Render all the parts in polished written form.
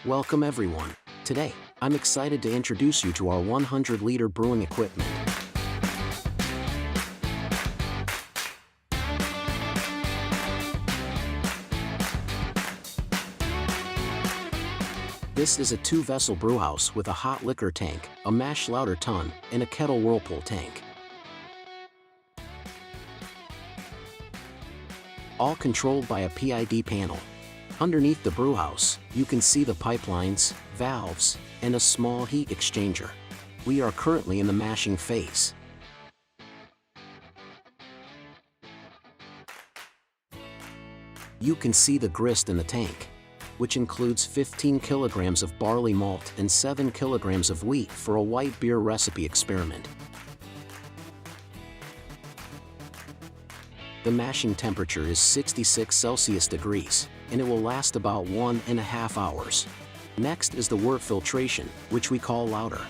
Welcome everyone. Today, I'm excited to introduce you to our 100-liter brewing equipment. This is a 2-vessel brewhouse with a hot liquor tank, a mash lauter tun, and a kettle whirlpool tank. All controlled by a PID panel. Underneath the brewhouse, you can see the pipelines, valves, and a small heat exchanger. We are currently in the mashing phase. You can see the grist in the tank, which includes 15 kilograms of barley malt and 7 kilograms of wheat for a white beer recipe experiment. The mashing temperature is 66 Celsius degrees, and it will last about 1.5 hours. Next is the wort filtration, which we call lauter.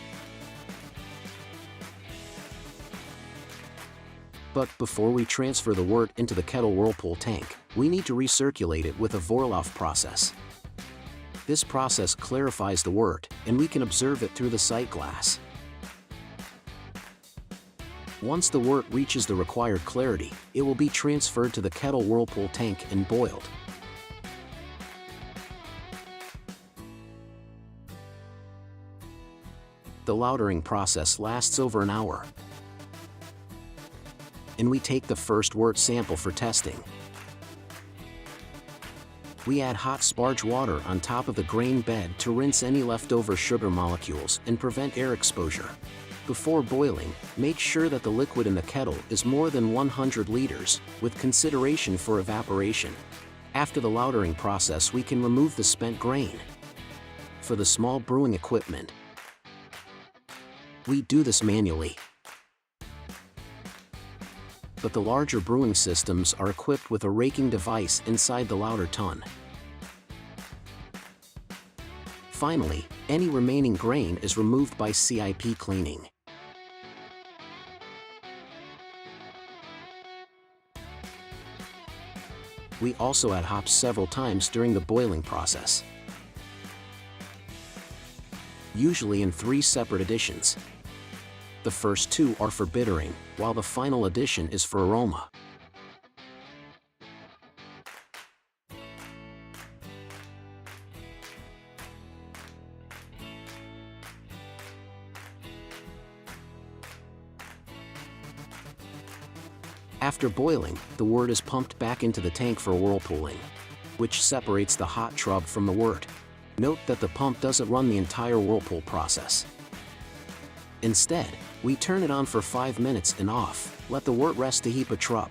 But before we transfer the wort into the kettle whirlpool tank, we need to recirculate it with a Vorlauf process. This process clarifies the wort, and we can observe it through the sight glass. Once the wort reaches the required clarity, it will be transferred to the kettle whirlpool tank and boiled. The lautering process lasts over an hour, and we take the first wort sample for testing. We add hot sparge water on top of the grain bed to rinse any leftover sugar molecules and prevent air exposure. Before boiling, make sure that the liquid in the kettle is more than 100 liters, with consideration for evaporation. After the lautering process, we can remove the spent grain. For the small brewing equipment, we do this manually. But the larger brewing systems are equipped with a raking device inside the lauter tun. Finally, any remaining grain is removed by CIP cleaning. We also add hops several times during the boiling process, usually in 3 separate additions. The first 2 are for bittering, while the final addition is for aroma. After boiling, the wort is pumped back into the tank for whirlpooling, which separates the hot trub from the wort. Note that the pump doesn't run the entire whirlpool process. Instead, we turn it on for 5 minutes and off, let the wort rest to heat a trub.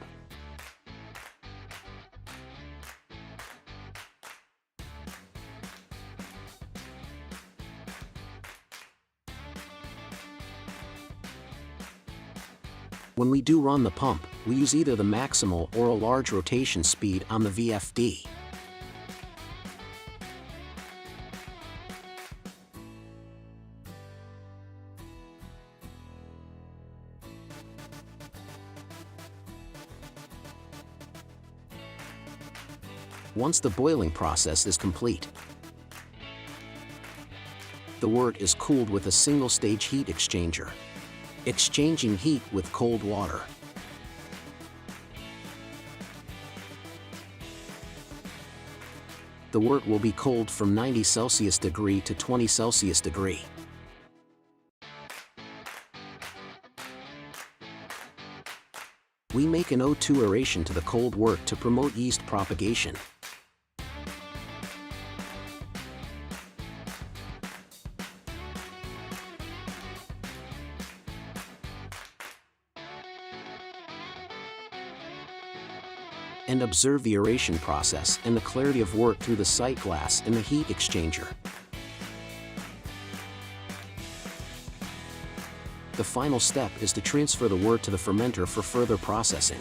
When we do run the pump, we use either the maximal or a large rotation speed on the VFD. Once the boiling process is complete, the wort is cooled with a single-stage heat exchanger, exchanging heat with cold water. The wort will be cooled from 90 Celsius degree to 20 Celsius degree. We make an O2 aeration to the cold wort to promote yeast propagation. And observe the aeration process and the clarity of wort through the sight glass in the heat exchanger. The final step is to transfer the wort to the fermenter for further processing.